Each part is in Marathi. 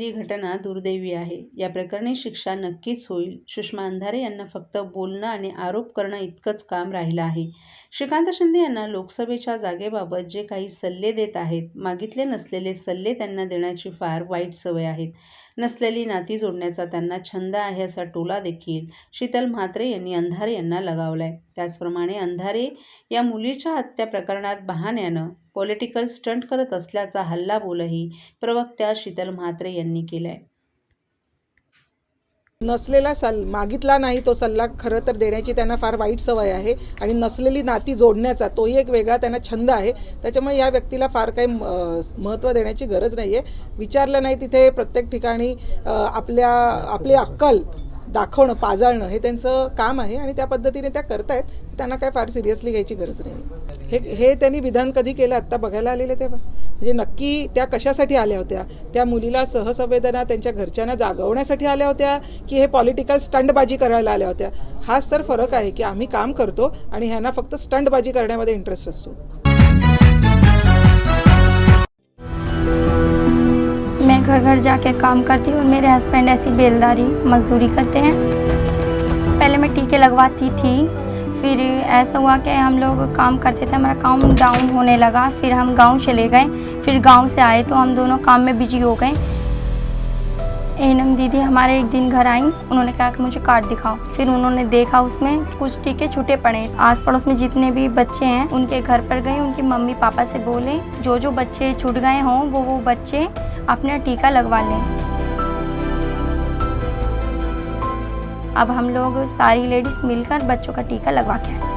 घडलेली घटना दुर्दैवी आहे. या प्रकरणी शिक्षा नक्कीच होईल. सुषमा अंधारे यांना फक्त बोलणं आणि आरोप करणं इतकंच काम राहिलं आहे. श्रीकांत शिंदे यांना लोकसभेच्या जागेबाबत जे काही सल्ले देत आहेत, मागितले नसलेले सल्ले त्यांना देण्याची फार वाईट सवय आहे. नसलेली नाती जोडण्याचा त्यांना छंद आहे असा टोला देखील शीतल म्हात्रे यांनी अंधारे यांना लगावलाय. त्याचप्रमाणे अंधारे या मुलीच्या हत्या प्रकरणात बहाण्यानं पॉलिटिकल स्टंट करत असल्याचा हल्लाबोलही प्रवक्त्या शीतल म्हात्रे यांनी केलाय. नसलेला मागितला नाही तो सल्ला खरं तर देण्याची त्यांना फार वाईट सवय आहे आणि नसलेली नाती जोडण्याचा तोही एक वेगळा त्यांना छंद आहे. त्याच्यामुळे या व्यक्तीला फार काही महत्त्व देण्याची गरज नाही आहे. विचारलं नाही तिथे प्रत्येक ठिकाणी आपली अक्कल दाखवणं, पाजाळणं हे त्यांचं काम आहे आणि त्या पद्धतीने त्या करतायत. त्यांना काय फार सिरियसली घ्यायची गरज नाही. हे त्यांनी विधान कधी केलं आत्ता बघायला आलेले तेव्हा, म्हणजे नक्की त्या कशासाठी आल्या होत्या? त्या मुलीला सहसंवेदना त्यांच्या घरच्यांना जागवण्यासाठी आल्या होत्या की हे पॉलिटिकल स्टंटबाजी करायला आल्या होत्या? हाच तर फरक आहे की आम्ही काम करतो आणि ह्यांना फक्त स्टंटबाजी करण्यामध्ये इंटरेस्ट असतो. मैं घर घर जाके काम करती हूँ. मेरे हस्बैंड ऐसी बेलदारी मजदूरी करते हैं. पहले मैं टीके लगवाती थी, फिर ऐसा हुआ कि हम लोग काम करते थे, हमारा काम डाउन होने लगा. फिर हम गांव चले गए. फिर गांव से आए तो हम दोनों काम में बिजी हो गए. एनम दीदी हमारे एक दिन घर आई. उन्होंने कहा कि मुझे कार्ड दिखाओ. फिर उन्होंने देखा उसमें कुछ टीके छूटे पड़े. आस पड़ोस में जितने भी बच्चे हैं उनके घर पर गए, उनके मम्मी पापा से बोले जो जो बच्चे छूट गए हों वो बच्चे अपना टीका लगवा लें. अब हम लोग सारी लेडीज मिलकर बच्चों का टीका लगवा के आए.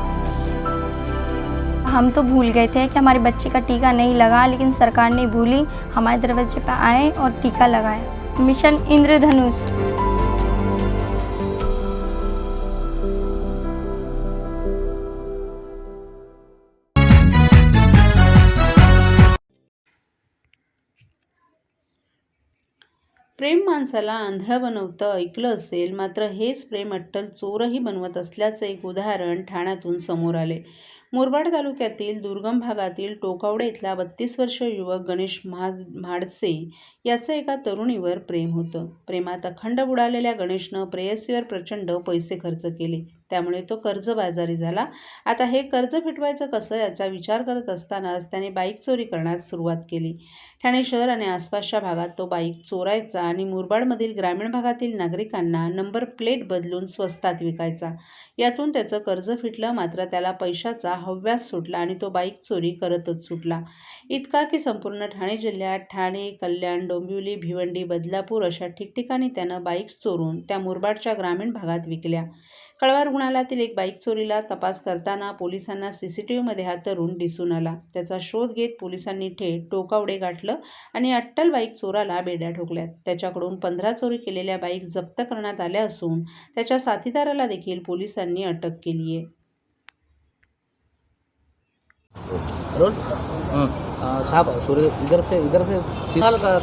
हम तो भूल गए थे कि हमारे बच्चे का टीका नहीं लगा, लेकिन सरकार नहीं भूली, हमारे दरवाजे पर आए और टीका लगाए. मिशन इंद्रधनुष. प्रेम माणसाला आंधळं बनवतं ऐकलं असेल, मात्र हेच प्रेम अट्टल चोरही बनवत असल्याचं एक उदाहरण ठाण्यातून समोर आले. मुरबाड तालुक्यातील दुर्गम भागातील टोकावडे इथला 32 वर्षीय युवक गणेश म्हाडसे याचं एका तरुणीवर प्रेम होतं. प्रेमात अखंड बुडालेल्या गणेशनं प्रेयसीवर प्रचंड पैसे खर्च केले. त्यामुळे तो कर्जबाजारी झाला. आता हे कर्ज फिटवायचं कसं याचा विचार करत असतानाच त्याने बाईक चोरी करण्यास सुरुवात केली. ठाणे शहर आणि आसपासच्या भागात तो बाईक चोरायचा आणि मुरबाडमधील ग्रामीण भागातील नागरिकांना नंबर प्लेट बदलून स्वस्तात विकायचा. यातून त्याचं कर्ज फिटलं, मात्र त्याला पैशाचा हव्यास सुटला आणि तो बाईक चोरी करतच सुटला. इतका की संपूर्ण ठाणे जिल्ह्यात ठाणे, कल्याण, डोंबिवली, भिवंडी, बदलापूर अशा ठिकठिकाणी त्यानं बाईक्स चोरून त्या मुरबाडच्या ग्रामीण भागात विकल्या. कळवा रुग्णालयातील एक बाईक चोरीला तपास करताना पोलिसांना CCTVमध्ये हा तरुण दिसून आला. त्याचा शोध घेत पोलिसांनी थेट टोकावडे गाठलं आणि अट्टल बाईक चोराला बेड्या ठोकल्यात. त्याच्याकडून 15 चोरी केलेल्या बाईक जप्त करण्यात आल्या असून त्याच्या साथीदाराला देखील पोलिसांनी अटक केली आहे. साहब इधर से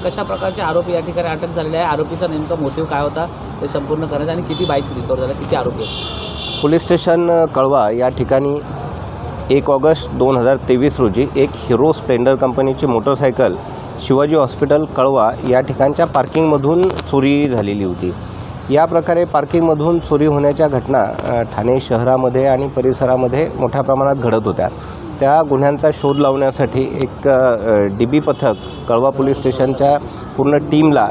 कशा प्रकारचे आरोपी या ठिकाणी अटक झालेले आहे? आरोपीचा नेमका मोटिव्ह काय होता ते संपूर्ण करण्याचा आणि किती बाईक रिकवर झाल्या, किती आरोपी आहेत? पोलीस स्टेशन कळवा या ठिकाणी 1 ऑगस्ट 2023 रोजी एक हिरो स्प्लेंडर कंपनीची मोटरसायकल शिवाजी हॉस्पिटल कळवा या ठिकाणच्या पार्किंगमधून चोरी झालेली होती. या प्रकारे पार्किंगमधून चोरी होण्याच्या घटना ठाणे शहरामध्ये आणि परिसरामध्ये मोठ्या प्रमाणात घडत होत्या. त्या गुन्ह्यांचा शोध लावण्यासाठी एक DB पथक कळवा पोलीस स्टेशनच्या पूर्ण टीमला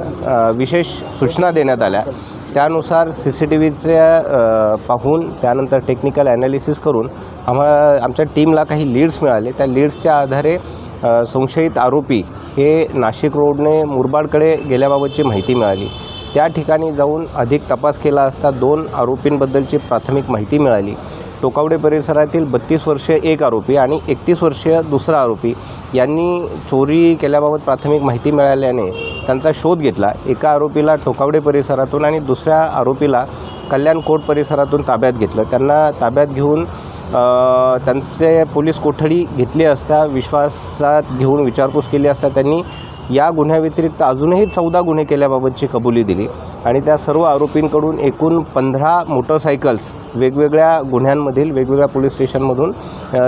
विशेष सूचना देण्यात आल्या. त्यानुसार CCTVचे पाहून त्यानंतर टेक्निकल ॲनालिसिस करून आमच्या टीमला काही लीड्स मिळाले. त्या लीड्सच्या आधारे संशयित आरोपी हे नाशिक रोडने मुरबाडकडे गेल्याबाबतची माहिती मिळाली. त्या ठिकाणी जाऊन अधिक तपास केला असता 2 आरोपींबद्दलची प्राथमिक माहिती मिळाली. टोकावडे परिसरातील 32 वर्षीय एक आरोपी आणि 31 वर्षीय दुसरा आरोपी यांनी चोरी केल्याबाबत प्राथमिक माहिती मिळाल्याने त्यांचा शोध घेतला. एका आरोपीला टोकावडे परिसरातून आणि दुसऱ्या आरोपीला कल्याण कोर्ट परिसरातून ताब्यात घेतलं. त्यांना ताब्यात घेऊन त्यांचे पोलीस कोठडी घेतली असता विश्वासात घेऊन विचारपूस केली असता त्यांनी या गुन्ह्याव्यतिरिक्त अजूनही 14 गुन्हे केल्याबाबतची कबुली दिली आणि त्या सर्व आरोपींकडून एकूण 15 मोटरसायकल्स वेगवेगळ्या गुन्ह्यांमधील वेगवेगळ्या पोलीस स्टेशनमधून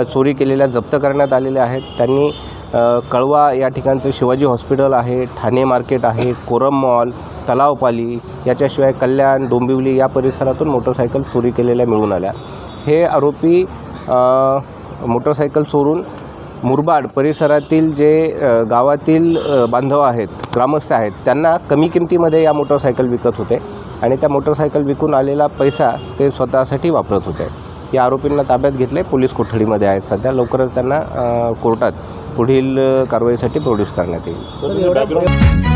चोरी केलेल्या जप्त करण्यात आलेल्या आहेत. त्यांनी कळवा या ठिकाणचं शिवाजी हॉस्पिटल आहे, ठाणे मार्केट आहे, कोरम मॉल, तलावपाली, याच्याशिवाय कल्याण, डोंबिवली या परिसरातून मोटरसायकल चोरी केलेल्या मिळून आल्या. हे आरोपी मोटरसायकल चोरून मुरबाड परिसरातील जे गावातील बांधव आहेत, ग्रामस्थ आहेत, त्यांना कमी किमतीमध्ये या मोटरसायकल विकत होते आणि त्या मोटरसायकल विकून आलेला पैसा ते स्वतःसाठी वापरत होते. या आरोपींना ताब्यात घेतले, पोलीस कोठडीमध्ये आहेत सध्या. लवकरच त्यांना कोर्टात पुढील कारवाईसाठी प्रोड्यूस करण्यात येईल.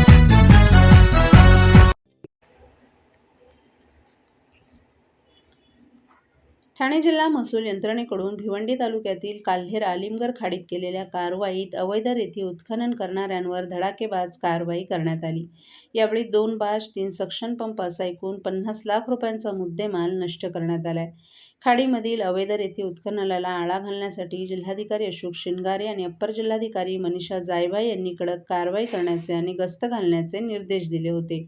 ठाणे जिल्हा महसूल यंत्रणेकडून भिवंडी तालुक्यातील काल्हेर आलिमगर खाडीत केलेल्या कारवाईत अवैध रेती उत्खनन करणाऱ्यांवर धडाकेबाज कारवाई करण्यात आली. यावेळी 2 बाश 3 सक्शन पंप असा एकूण 50 लाख रुपयांचा मुद्देमाल नष्ट करण्यात आलाय. खाडीमधील अवैध रेती उत्खननाला आळा घालण्यासाठी जिल्हाधिकारी अशोक शिनगारे आणि अप्पर जिल्हाधिकारी मनीषा जायभाई यांनी कडक कारवाई करण्याचे आणि गस्त घालण्याचे निर्देश दिले होते.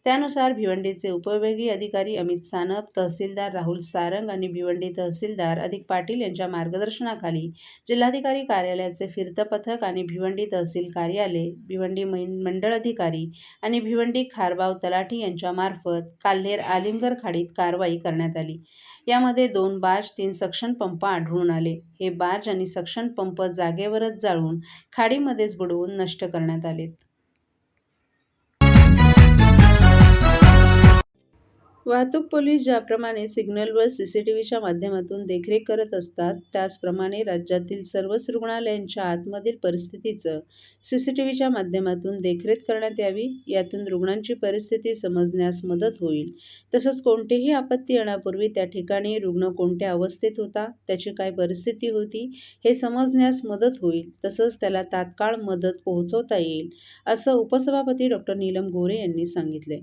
त्यानुसार भिवंडीचे उपविभागीय अधिकारी अमित सानप, तहसीलदार राहुल सारंग आणि भिवंडी तहसीलदार अधिक पाटील यांच्या मार्गदर्शनाखाली जिल्हाधिकारी कार्यालयाचे फिरतं पथक आणि भिवंडी तहसील कार्यालय, भिवंडी मंडळ अधिकारी आणि भिवंडी खारबाव तलाठी यांच्यामार्फत काल्हेर आलिमगर खाडीत कारवाई करण्यात आली. यामध्ये 2 बाश 3 सक्शन पंप आढळून आले. हे बाश आणि सक्शन पंप जागेवरच जाळून खाडीमध्येच बुडवून नष्ट करण्यात आलेत. वाहतूक पोलीस ज्याप्रमाणे सिग्नलवर CCTVच्या माध्यमातून देखरेख करत असतात, त्याचप्रमाणे राज्यातील सर्वच रुग्णालयांच्या आतमधील परिस्थितीचं CCTVच्या माध्यमातून देखरेख करण्यात यावी. यातून रुग्णांची परिस्थिती समजण्यास मदत होईल. तसंच कोणतीही आपत्ती येण्यापूर्वी त्या ठिकाणी रुग्ण कोणत्या अवस्थेत होता, त्याची काय परिस्थिती होती, हे समजण्यास मदत होईल. तसंच त्याला तात्काळ मदत पोहोचवता येईल, असं उपसभापती डॉ. नीलम गोरे यांनी सांगितले.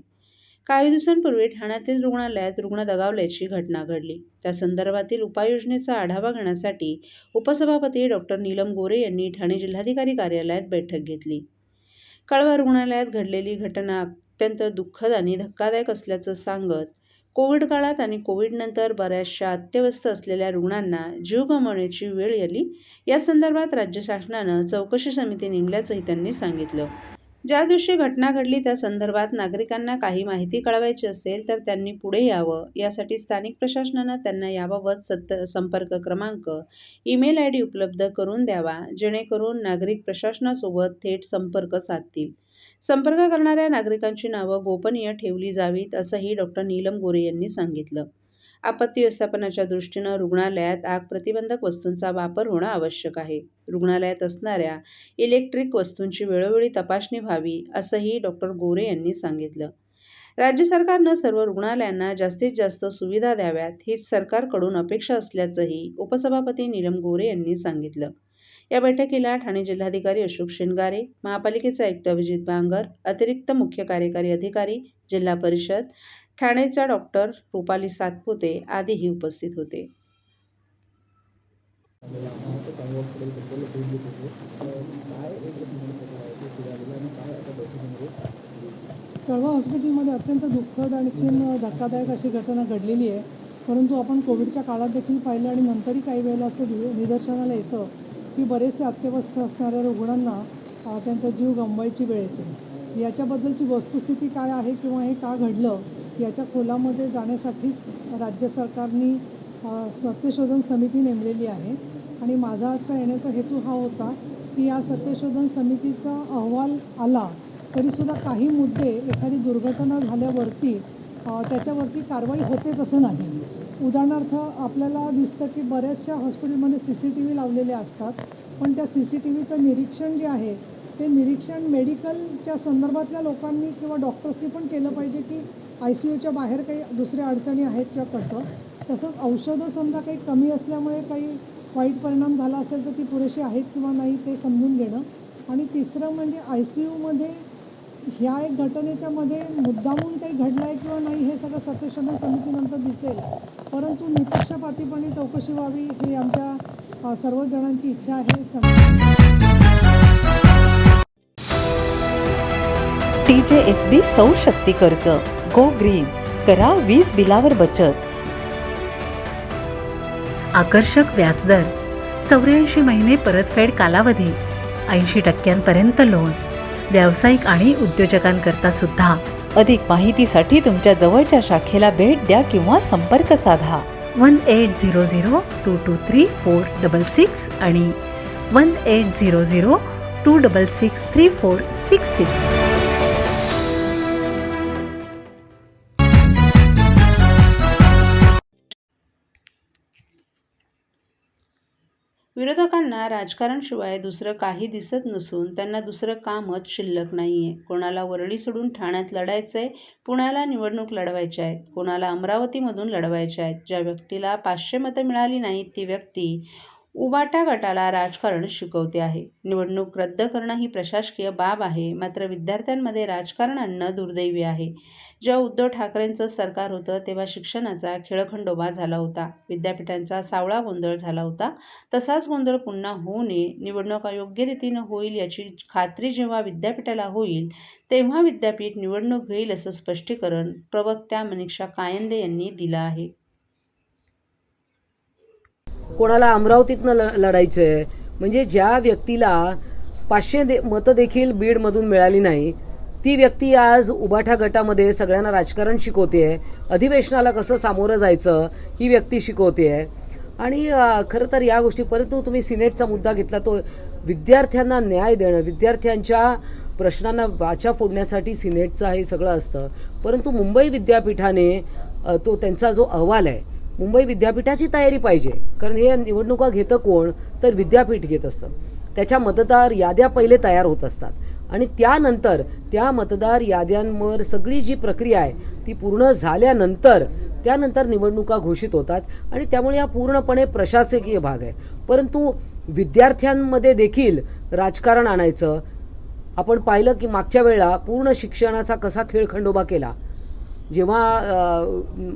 काही दिवसांपूर्वी ठाण्यातील रुग्णालयात रुग्ण दगावल्याची घटना घडली. त्या संदर्भातील उपाययोजनेचा आढावा घेण्यासाठी उपसभापती डॉ. नीलम गोरे यांनी ठाणे जिल्हाधिकारी कार्यालयात बैठक घेतली. कळवा रुग्णालयात घडलेली घटना अत्यंत दुःखद आणि धक्कादायक असल्याचं सांगत, कोविड काळात आणि कोविडनंतर बऱ्याचशा अत्यवस्थ असलेल्या रुग्णांना जीव गमावण्याची वेळ आली. या संदर्भात राज्य शासनानं चौकशी समिती नेमल्याचंही त्यांनी सांगितलं. ज्या दिवशी घटना घडली त्या संदर्भात नागरिकांना काही माहिती कळवायची असेल तर त्यांनी पुढे यावं. यासाठी स्थानिक प्रशासनानं त्यांना याबाबत संपर्क क्रमांक, ईमेल ID उपलब्ध करून द्यावा, जेणेकरून नागरिक प्रशासनासोबत थेट संपर्क साधतील. संपर्क करणाऱ्या नागरिकांची नावं गोपनीय ठेवली जावीत, असंही डॉ. नीलम गोरे यांनी सांगितलं. आपत्ती व्यवस्थापनाच्या दृष्टीनं रुग्णालयात आग प्रतिबंधक वस्तूंचा वापर होणं आवश्यक आहे. रुग्णालयात असणाऱ्या इलेक्ट्रिक वस्तूंची वेळोवेळी तपासणी व्हावी, असंही डॉ. गोरे यांनी सांगितलं. राज्य सरकारनं सर्व रुग्णालयांना जास्तीत जास्त सुविधा द्याव्यात, हीच सरकारकडून अपेक्षा असल्याचंही उपसभापती नीलम गोरे यांनी सांगितलं. या बैठकीला ठाणे जिल्हाधिकारी अशोक शिनगारे, महापालिकेचे आयुक्त अभिजित बांगर, अतिरिक्त मुख्य कार्यकारी अधिकारी, जिल्हा परिषद ठाणेच्या डॉ. रुपाली सातपुते आदीही उपस्थित होते. कळवा हॉस्पिटलमध्ये अत्यंत दुःखद आणखीन धक्कादायक अशी घटना घडलेली आहे. परंतु आपण कोविडच्या काळात देखील पाहिलं आणि नंतरही काही वेळेला असं निदर्शनाला येतं की बरेचसे अत्यवस्थ असणाऱ्या रुग्णांना त्यांचा जीव गमवायची वेळ येते. याच्याबद्दलची वस्तुस्थिती काय आहे किंवा हे का घडलं याच्या खोलामध्ये जाण्यासाठीच राज्य सरकारने सत्यशोधन समिती नेमलेली आहे. आणि माझा आजचा येण्याचा हेतू हा होता की या सत्यशोधन समितीचा अहवाल आला तरीसुद्धा काही मुद्दे एखादी दुर्घटना झाल्यावरती त्याच्यावरती कारवाई होतेच असं नाही. उदाहरणार्थ आपल्याला दिसतं की बऱ्याचशा हॉस्पिटलमध्ये CCTV लावलेले असतात, पण त्या CCTVचं निरीक्षण जे आहे ते निरीक्षण मेडिकलच्या संदर्भातल्या लोकांनी किंवा डॉक्टर्सनी पण केलं पाहिजे की ICUच्या बाहेर काही दुसऱ्या अडचणी आहेत किंवा कसं. तसंच औषधं समजा काही कमी असल्यामुळे काही वाईट परिणाम झाला असेल तर ती पुरेशी आहेत किंवा नाही ते समजून घेणं. आणि तिसरं म्हणजे ICUमध्ये ह्या एक घटनेच्यामध्ये मुद्दामून काही घडलं आहे किंवा नाही हे सगळं सत्यशोधन समितीनंतर दिसेल, परंतु निपक्षपातीपणे चौकशी व्हावी ही आमच्या सर्व जणांची इच्छा आहे. TJSB सौर शक्ती कर्ज, गो ग्रीन, करा वीज बिलावर बचत. आकर्षक व्याजदर, 84 महिने परतफेड कालावधी, 80% लोन, व्यावसायिक आणि उद्योजकांकरता सुद्धा. अधिक माहितीसाठी तुमच्या जवळच्या शाखेला भेट द्या किंवा संपर्क साधा. 1800-223-466 आणि 1800-266-3466. विरोधकांना राजकारणशिवाय दुसरं काही दिसत नसून त्यांना दुसरं कामच शिल्लक नाहीये. कोणाला वरळी सोडून ठाण्यात लढायचंय, पुण्याला निवडणूक लढवायच्या आहेत, कोणाला अमरावतीमधून लढवायच्या आहेत. ज्या व्यक्तीला 500 मतं मिळाली नाहीत ती व्यक्ती उबाटा गटाला राजकारण शिकवते आहे. निवडणूक रद्द करणं ही प्रशासकीय बाब आहे, मात्र विद्यार्थ्यांमध्ये राजकारण आणणं दुर्दैवी आहे. जेव्हा उद्धव ठाकरेंचं सरकार होतं तेव्हा शिक्षणाचा खेळखंडोबा झाला होता, विद्यापीठांचा सावळा गोंधळ झाला होता. तसाच गोंधळ पुन्हा होऊ नये, निवडणूक योग्य रीतीनं होईल याची खात्री जेव्हा विद्यापीठाला होईल तेव्हा विद्यापीठ निवडणूक घेईल असं स्पष्टीकरण प्रवक्त्या मनीषा कायंदे यांनी दिलं आहे. कोणाला अमरावतीतनं लढायचं आहे, म्हणजे ज्या व्यक्तीला 500 मतं देखील बीडमधून मिळाली नाही ती व्यक्ती आज उबाठा गटामध्ये सगळ्यांना राजकारण शिकवते आहे, अधिवेशनाला कसं सामोरं जायचं ही व्यक्ती शिकवते आहे. आणि खरं तर या गोष्टी, परंतु तुम्ही सिनेटचा मुद्दा घेतला, तो विद्यार्थ्यांना न्याय देणं, विद्यार्थ्यांच्या प्रश्नांना वाचा फोडण्यासाठी सिनेटचं हे सगळं असतं. परंतु मुंबई विद्यापीठाने तो त्यांचा जो अहवाल आहे, मुंबई विद्यापीठाची तयारी पाहिजे, कारण हे निवडणुका घेतं कोण, तर विद्यापीठ घेत असतं. त्याच्या मतदार याद्या पहिले तयार होत असतात आणि त्यानंतर त्या मतदार याद्यांवर सगळी जी प्रक्रिया आहे ती पूर्ण झाल्यानंतर त्यानंतर निवडणुका घोषित होतात आणि त्यामुळे हा पूर्णपणे प्रशासकीय भाग आहे. परंतु विद्यार्थ्यांमध्ये देखील राजकारण आणायचं, आपण पाहिलं की मागच्या वेळेला पूर्ण शिक्षणाचा कसा खेळखंडोबा केला. जेव्हा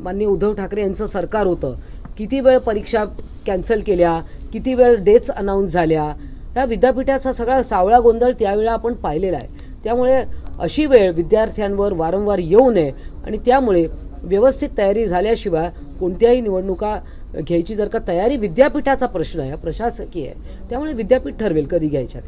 माननीय उद्धव ठाकरे यांचं सरकार होतं, किती वेळ परीक्षा कॅन्सल केल्या, किती वेळ डेट्स अनाऊन्स झाल्या, या विद्यापीठाचा सगळा सावळा गोंधळ त्यावेळेला आपण पाहिलेला आहे. त्यामुळे अशी वेळ विद्यार्थ्यांवर वारंवार येऊ नये आणि त्यामुळे व्यवस्थित तयारी झाल्याशिवाय कोणत्याही निवडणुका घ्यायची जर का तयारी विद्यापीठाचा प्रश्न आहे, प्रशासकीय आहे, त्यामुळे विद्यापीठ ठरवेल कधी घ्यायच्या.